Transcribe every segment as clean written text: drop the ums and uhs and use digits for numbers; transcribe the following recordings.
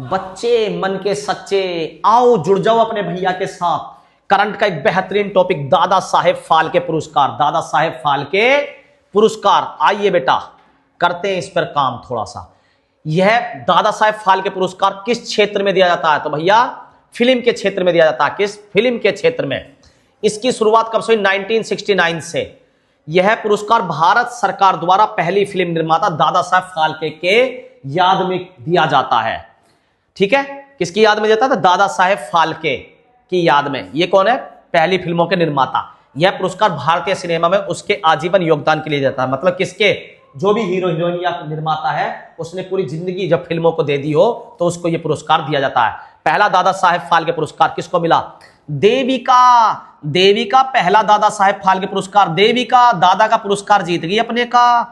बच्चे मन के सच्चे, आओ जुड़ जाओ अपने भैया के साथ। करंट का एक बेहतरीन टॉपिक, दादा साहेब फाल्के पुरस्कार। दादा साहेब फाल्के पुरस्कार, आइए बेटा करते हैं इस पर काम थोड़ा सा। यह दादा साहेब फाल्के पुरस्कार किस क्षेत्र में दिया जाता है? तो भैया फिल्म के क्षेत्र में दिया जाता है। किस? फिल्म के क्षेत्र में। इसकी शुरुआत कब से हुई? 1969 से। यह पुरस्कार भारत सरकार द्वारा पहली फिल्म निर्माता दादा साहेब फाल्के के याद में दिया जाता है। ठीक है, किसकी याद में देता था? दादा साहेब फाल्के की याद में। ये कौन है? पहली फिल्मों के निर्माता। यह पुरस्कार भारतीय सिनेमा में उसके आजीवन योगदान के लिए जाता है। मतलब किसके? जो भी हीरो हीरोइन या निर्माता है उसने पूरी जिंदगी जब फिल्मों को दे दी हो तो उसको यह पुरस्कार दिया जाता है। पहला दादा साहेब फाल्के पुरस्कार किसको मिला? देविका। देविका पहला दादा साहेब फाल्के पुरस्कार। देविका दादा का पुरस्कार जीत गई अपने का।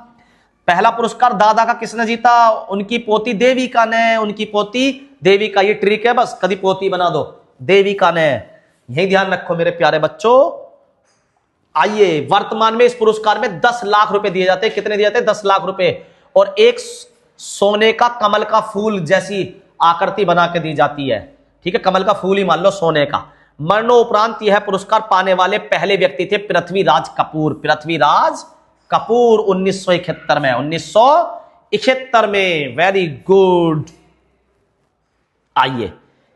पहला पुरस्कार दादा का किसने जीता? उनकी पोती देविका ने। उनकी पोती देविका। ये ट्रिक है, बस कभी पोती बना दो, देविका ने। यही ध्यान रखो मेरे प्यारे बच्चों। आइए, वर्तमान में इस पुरस्कार में 10 लाख रुपए दिए जाते हैं। कितने दिए जाते हैं? 10 लाख रुपए। और एक सोने का कमल का फूल जैसी आकृति बना के दी जाती है। ठीक है, कमल का फूल ही मान लो सोने का। मरणोपरांत यह पुरस्कार पाने वाले पहले व्यक्ति थे पृथ्वीराज कपूर। पृथ्वीराज कपूर 1971 में। 1971 में। Very good. आइए,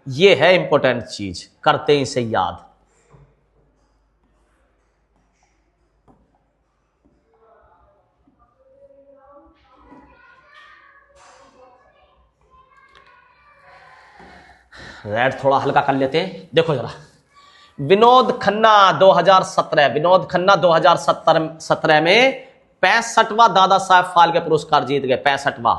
ये है इंपॉर्टेंट चीज, करते हैं इसे याद। रेड थोड़ा हल्का कर लेते हैं। देखो जरा, विनोद खन्ना 2017। विनोद खन्ना 2017 में 65वां दादा साहब फाल्के पुरस्कार जीत गए। 65वां।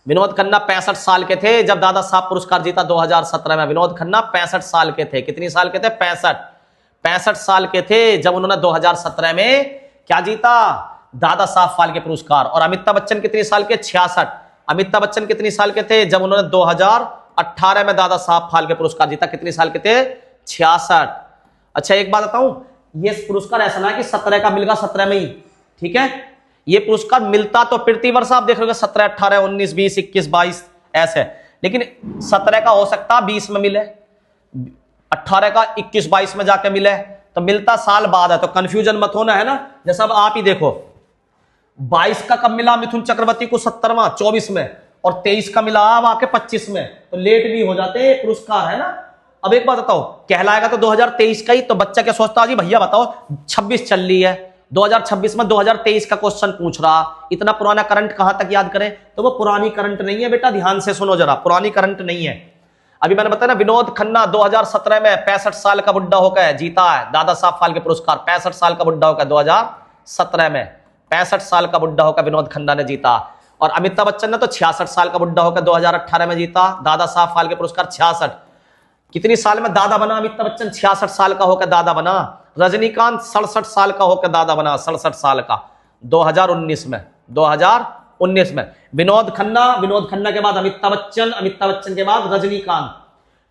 विनोद खन्ना 65 साल के थे जब दादा साहब पुरस्कार जीता 2017 में। विनोद खन्ना 65 साल के थे। कितनी साल के थे? 65 साल के थे जब उन्होंने 2017 में क्या जीता? दादा साहब फाल्के पुरस्कार। और अमिताभ बच्चन कितनी साल के? 66। अमिताभ बच्चन कितनी साल के थे जब उन्होंने 2018 में दादा साहब फाल्के पुरस्कार जीता? कितनी साल के थे? 66। अच्छा, एक बात बताऊं, ये पुरस्कार ऐसा ना कि 17 का मिलेगा 17 में ही। ठीक है, ये पुरस्कार मिलता तो प्रति वर्ष आप देख रहे हो 17, 18, 19, 20, 21, 22 ऐसे, लेकिन 17 का हो सकता 20 में मिले, 18 का 21, 22 में जाके मिले, तो मिलता साल बाद है। तो कंफ्यूजन मत होना, है ना। जैसा अब आप ही देखो, 22 का कब मिला मिथुन चक्रवर्ती को? 17वां 24 में। और 23 का मिला अब आके 25 में, तो लेट भी हो जाते हैं पुरस्कार, है ना। अब एक बात बताओ, कहलाएगा तो 2023 का ही, तो बच्चा क्या सोचता? जी भैया बताओ 26 चल रही है, 2026 में 2023 का क्वेश्चन पूछ रहा, इतना पुराना करंट कहां तक याद करें? तो वो पुरानी करंट नहीं है बेटा, ध्यान से सुनो जरा, पुरानी करंट नहीं है। अभी मैंने बताया ना, विनोद खन्ना 2017 में 65 साल का बुढ़ा होकर जीता है दादा साहब फाल्के पुरस्कार। 65 साल का बुढ़ा होकर 2017 में 65 साल का बुढ़ा होकर विनोद खन्ना ने जीता। और अमिताभ बच्चन ने तो 66 साल का बुढ़ा होकर 2018 में जीता दादा साहब फाल्के पुरस्कार। 66। कितनी साल में दादा बना अमिताभ बच्चन? 66 साल का होकर दादा बना। रजनीकांत 67 साल का होकर दादा बना, 67 साल का, 2019 में। 2019 में विनोद खन्ना के बाद अमिताभ बच्चन के बाद रजनीकांत।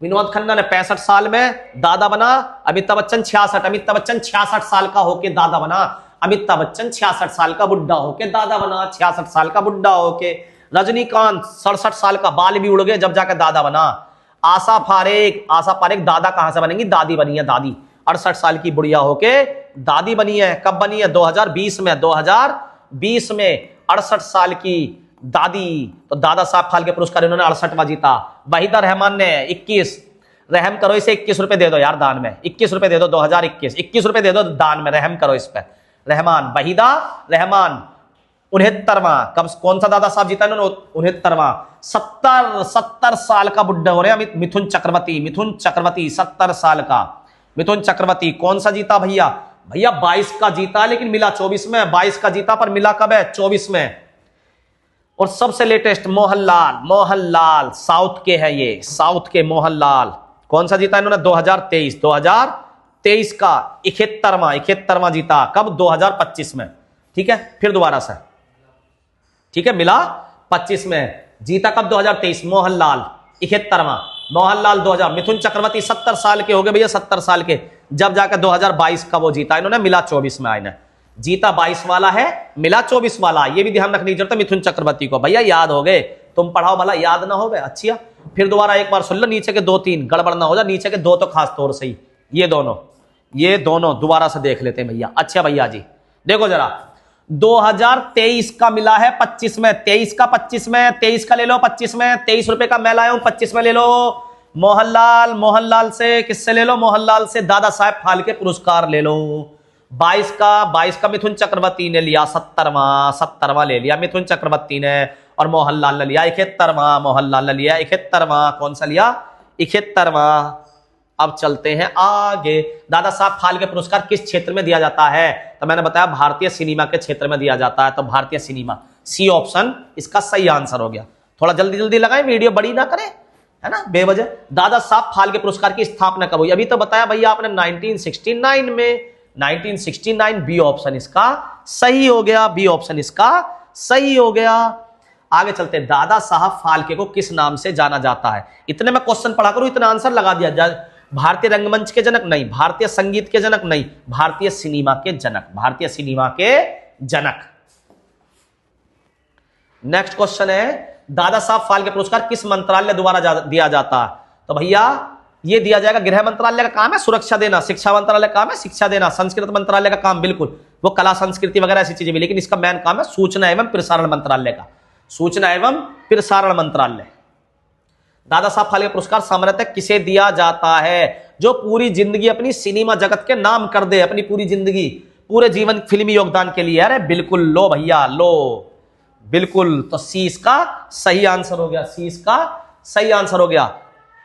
विनोद खन्ना ने 65 साल में दादा बना, अमिताभ बच्चन 66। अमिताभ बच्चन 66 साल का होकर दादा बना, अमिताभ बच्चन 66 साल का बुढ़ा होके दादा बना। 66 साल का बुढ़ा होके। रजनीकांत 67 साल का, बाल भी उड़ गए जब जाकर दादा बना। आशा पारेख दादा कहां से बनेंगी? दादी बनी है, दादी। 68 साल की बुढ़िया होके दादी बनी है। कब बनी है? 2020 में। 2020 में 68 साल की दादी। तो दादा साहब फाल्के पुरस्कार इन्होंने 68वां जीता। वहीदा रहमान ने 21। रहम करो, इसे 21 रुपए दे दो यार दान में। 21 रुपए दे दो, 2021 21 रुपए दे दो दान में, रहम करो इस पर। रहमान, वहीदा रहमान 69वां। कब, कौन सा दादा साहब जीता इन्होंने? 69वां। 70 साल का बुढ़ा हो रहे हैं मिथुन चक्रवर्ती 70 साल का। मिथुन चक्रवर्ती कौन सा जीता भैया? 22 का जीता, लेकिन मिला 24 में। 22 का जीता पर मिला कब है? 24 में। और सबसे लेटेस्ट मोहनलाल साउथ के है, ये साउथ के मोहनलाल। कौन सा जीता इन्होंने? 2023 का 71वां जीता। कब? 2025 में। ठीक है, फिर दोबारा से, ठीक है, मिला 25 में, जीता कब? 2023। मोहनलाल 71वां। मोहनलाल 2000। मिथुन चक्रवर्ती 70 साल के हो गए भैया, 70 साल के, जब जाकर 2022 का वो जीता इन्होंने, मिला 24 में। आए जीता 22 वाला है, मिला 24 वाला। ये भी ध्यान रखने की जरूरत है मिथुन चक्रवर्ती को। भैया याद हो गए, तुम पढ़ाओ भला, याद ना हो गए। अच्छा, फिर दोबारा एक बार सुन लो, नीचे के 2-3 गड़बड़ ना हो जाए, नीचे के 2 तो खास तौर से ही, ये दोनों दोबारा से देख लेते हैं भैया। अच्छा भैया जी देखो जरा, 2023 का मिला है 25 में, 23 का 25 में, 23 का ले लो 25 में, 23 रुपए का मैं लाया हूं 25 में ले लो। मोहनलाल से, किससे ले लो? मोहनलाल से दादा साहेब फाल्के पुरस्कार ले लो। 22 का मिथुन चक्रवर्ती ने लिया, 70वां ले लिया मिथुन चक्रवर्ती ने, और मोहनलाल ने लिया 71वां, कौन सा लिया? 71वां। अब चलते हैं आगे, दादा साहब फाल्के पुरस्कार किस क्षेत्र में दिया जाता है? तो मैंने बताया भारतीय सिनेमा के क्षेत्र में दिया जाता है, तो भारतीय सिनेमा, सी ऑप्शन इसका सही आंसर हो गया। थोड़ा जल्दी लगाएं, वीडियो बड़ी ना करें, है ना बेवजह। दादा साहब फाल्के पुरस्कार की स्थापना कब हुई? अभी तो बताया भैया आपने 1969 में, 1969, बी ऑप्शन इसका सही हो गया, बी ऑप्शन इसका सही हो गया। आगे चलते हैं, दादा साहब फाल्के को किस नाम से जाना जाता है? इतने में क्वेश्चन पढ़ा करूं, इतना आंसर लगा दिया जाए। भारतीय रंगमंच के जनक नहीं, भारतीय संगीत के जनक नहीं, भारतीय सिनेमा के जनक, भारतीय सिनेमा के जनक। नेक्स्ट क्वेश्चन है, दादा साहब फाल्के पुरस्कार किस मंत्रालय द्वारा दिया जाता है? तो भैया ये दिया जाएगा, गृह मंत्रालय का काम है सुरक्षा देना, शिक्षा मंत्रालय का काम है शिक्षा देना, संस्कृत मंत्रालय का काम बिल्कुल वो कला संस्कृति वगैरह ऐसी चीजें भी, लेकिन इसका मेन काम है सूचना एवं प्रसारण मंत्रालय का, सूचना एवं प्रसारण मंत्रालय। दादा साहब फाल्के पुरस्कार सामान्यतः किसे दिया जाता है? जो पूरी जिंदगी अपनी सिनेमा जगत के नाम कर दे, अपनी पूरी जिंदगी, पूरे जीवन फिल्मी योगदान के लिए। अरे बिल्कुल लो भैया लो, बिल्कुल। तो सी इसका सही आंसर हो गया, सी इसका सही आंसर हो गया।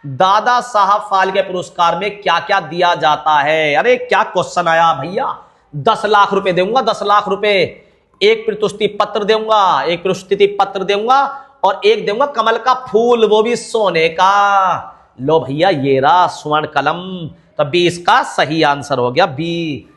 दादा साहब फाल्के पुरस्कार में क्या क्या दिया जाता है? अरे क्या क्वेश्चन आया भैया। 10 लाख रुपए दूंगा, 10 लाख रुपए, एक प्रस्तुति पत्र दूंगा, एक प्रस्तुति पत्र दूंगा, और एक दूंगा कमल का फूल, वो भी सोने का। लो भैया ये रहा स्वर्ण कलम। तो बी इसका सही आंसर हो गया, बी।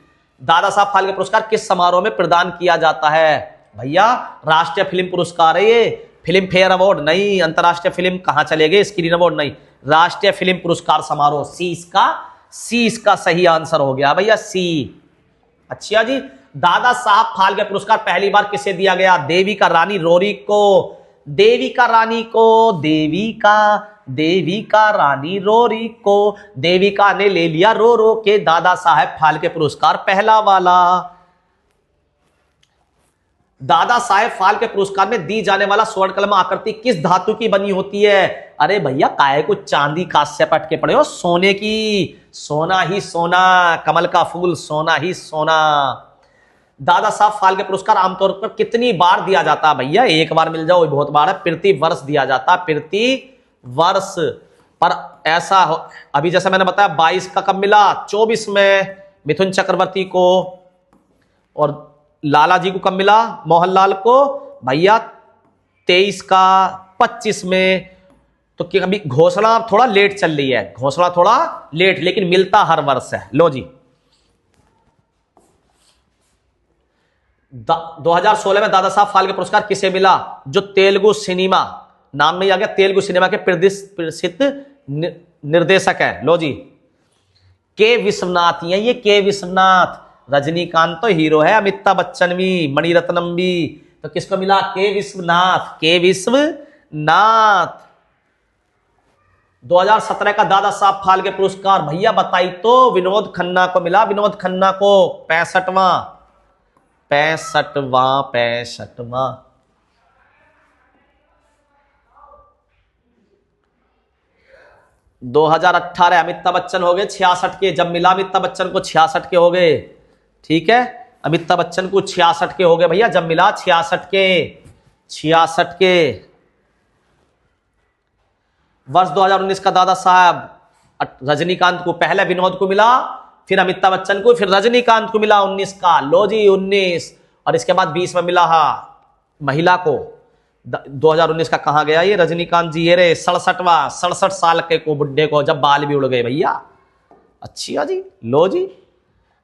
दादा साहब फाल्के पुरस्कार किस समारोह में प्रदान किया जाता है? भैया राष्ट्रीय फिल्म पुरस्कार है ये, फिल्म फेयर अवार्ड नहीं, अंतरराष्ट्रीय फिल्म कहां चले गए, स्क्रीन अवार्ड नहीं, राष्ट्रीय फिल्म पुरस्कार समारोह, सी इसका सही आंसर हो गया भैया, सी। अच्छा जी, दादा साहब फाल्के पुरस्कार पहली बार किसे दिया गया? देविका रानी रोरी को, देविका रानी को, देविका रानी रोरी को। देविका ने ले लिया रो रो के दादा साहब फाल्के पुरस्कार पहला वाला। दादा साहेब फाल्के पुरस्कार में दी जाने वाला स्वर्ण कलम आकृति किस धातु की बनी होती है? अरे भैया काहे को चांदी कांस्य पट के पड़े हो, सोने की, सोना ही सोना, कमल का फूल सोना ही सोना। दादा साहब फाल्के पुरस्कार आमतौर पर कितनी बार दिया जाता है? भैया एक बार मिल जाओ बहुत बार है, प्रति वर्ष दिया जाता है, प्रति वर्ष। पर ऐसा हो, अभी जैसे मैंने बताया 22 का कब मिला? 24 में मिथुन चक्रवर्ती को, और लाला जी को कब मिला? मोहनलाल को भैया 23 का 25 में। तो अभी घोषणा थोड़ा लेट चल रही है, घोषणा थोड़ा लेट, लेकिन मिलता हर वर्ष है। लो जी 2016 में दादा साहब फाल्के पुरस्कार किसे मिला? जो तेलुगु सिनेमा, नाम में ही आ गया, तेलुगु सिनेमा के प्रसिद्ध निर्देशक है। लो जी के विश्वनाथ, ये के विश्वनाथ। रजनीकांत तो हीरो है, अमिताभ बच्चन भी, मणिरत्नम भी, तो किसको मिला? के विश्वनाथ, के विश्वनाथ। 2017 का दादा साहब फाल्के पुरस्कार भैया बताई तो विनोद खन्ना को मिला, विनोद खन्ना को 65वां। 2018 अमिताभ बच्चन हो गए 66 के, जब मिला अमिताभ बच्चन को 66 के हो गए, ठीक है, अमिताभ बच्चन को 66 के हो गए भैया, जब मिला 66 के। वर्ष 2019 का दादा साहब रजनीकांत को, पहले विनोद को मिला, फिर अमिताभ बच्चन को, फिर रजनीकांत को मिला 19 का। लो जी 19, और इसके बाद 20 में मिला महिला को। 2019 का कहां गया ये रजनीकांत जी? ये रे 67 साल के को, बुढ़े को, जब बाल भी उड़ गए भैया। अच्छा जी, लो जी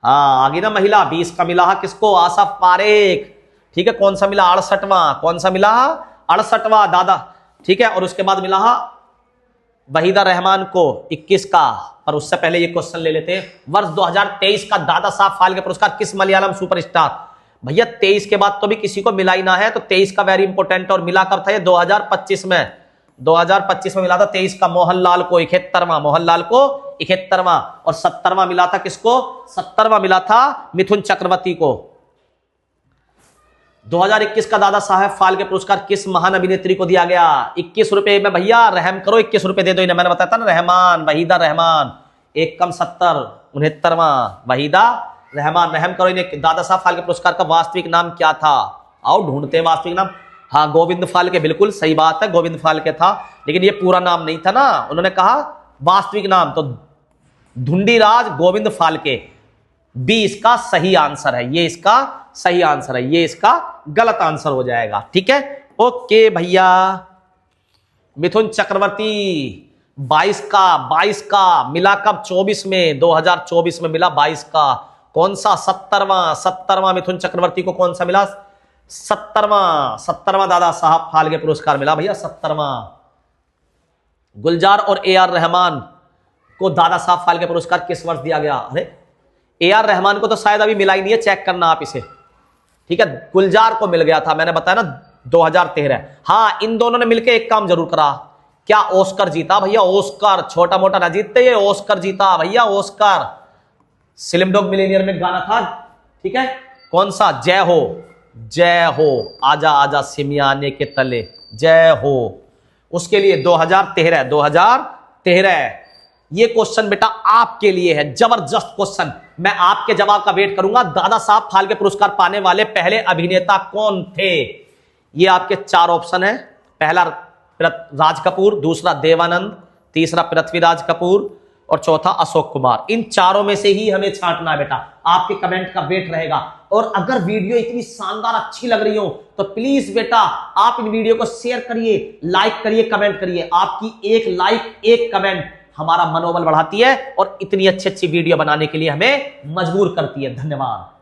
हाँ आगे ना महिला 20 का मिला किसको? आसफ पारेख, ठीक है। कौन सा मिला? 68वां। कौन सा मिला? 68वां दादा, ठीक है। और उसके बाद मिला वहीदा रहमान को 21 का। पर उससे पहले ये क्वेश्चन ले लेते हैं, वर्ष 2023 का दादा साहब फाल्के पुरस्कार किस मलयालम सुपरस्टार? भैया 23 के बाद तो भी किसी को मिला ही ना है, तो 23 का वेरी इंपोर्टेंट, और मिला कब था ये? 2025 में। 2025 में मिला था 23 का मोहनलाल को 71वां, मोहनलाल को 71वां, और 70वां मिला था किसको? 70वां मिला था मिथुन चक्रवर्ती को। 2021 का दादा साहेब फाल्के पुरस्कार किस महान अभिनेत्री को दिया गया? 21 रुपए में भैया, रहम करो, 21 रुपए दे दो इन्हें। मैंने बताया था ना, रहमान, वहीदा रहमान। एक कम 70, 69वां वहीदा रहमान। रहम करो इन्हें। दादा साहब फाल्के पुरस्कार का वास्तविक नाम क्या था? आओ ढूंढते हैं वास्तविक नाम। हाँ, गोविंद फाल्के, बिल्कुल सही बात है, गोविंद फाल्के था, लेकिन ये पूरा नाम नहीं था ना। उन्होंने कहा वास्तविक नाम, तो धुंडीराज गोविंद फाल्के बी इसका सही आंसर है। ये इसका सही आंसर है, ये इसका गलत आंसर हो जाएगा। ठीक है, ओके भैया। मिथुन चक्रवर्ती 22 का मिला कब? 24 में, 2024 में मिला 22 का। कौन सा? 70वां मिथुन चक्रवर्ती को कौन सा मिला? 70वां दादा साहब फाल्के पुरस्कार मिला भैया, 70वां। गुलजार और ए आर रहमान को दादा साहब फाल्के पुरस्कार किस वर्ष दिया गया? अरे ए आर रहमान को तो शायद अभी मिला ही नहीं है, चेक करना आप इसे। ठीक है, गुलजार को मिल गया था, मैंने बताया ना 2013। हाँ, इन दोनों ने मिलकर एक काम जरूर करा। क्या? ऑस्कर जीता भैया, ऑस्कर। छोटा मोटा ना जीतते, ये ऑस्कर जीता भैया, ऑस्कर। स्लिम डॉग मिलीनियर में गाना था, ठीक है, कौन सा? जय हो, जय हो, आजा आजा सिमियाने के तले, जय हो। उसके लिए 2013 ये क्वेश्चन बेटा आपके लिए है, जबरदस्त क्वेश्चन। मैं आपके जवाब का वेट करूंगा। दादा साहब फाल्के पुरस्कार पाने वाले पहले अभिनेता कौन थे? ये आपके 4 ऑप्शन है। पहला राज कपूर, दूसरा देवानंद, तीसरा पृथ्वीराज कपूर और चौथा अशोक कुमार। इन चारों में से ही हमें छांटना है बेटा। आपके कमेंट का वेट रहेगा। और अगर वीडियो इतनी शानदार अच्छी लग रही हो तो प्लीज बेटा आप इन वीडियो को शेयर करिए, लाइक करिए, कमेंट करिए। आपकी एक लाइक, एक कमेंट हमारा मनोबल बढ़ाती है और इतनी अच्छी अच्छी वीडियो बनाने के लिए हमें मजबूर करती है। धन्यवाद।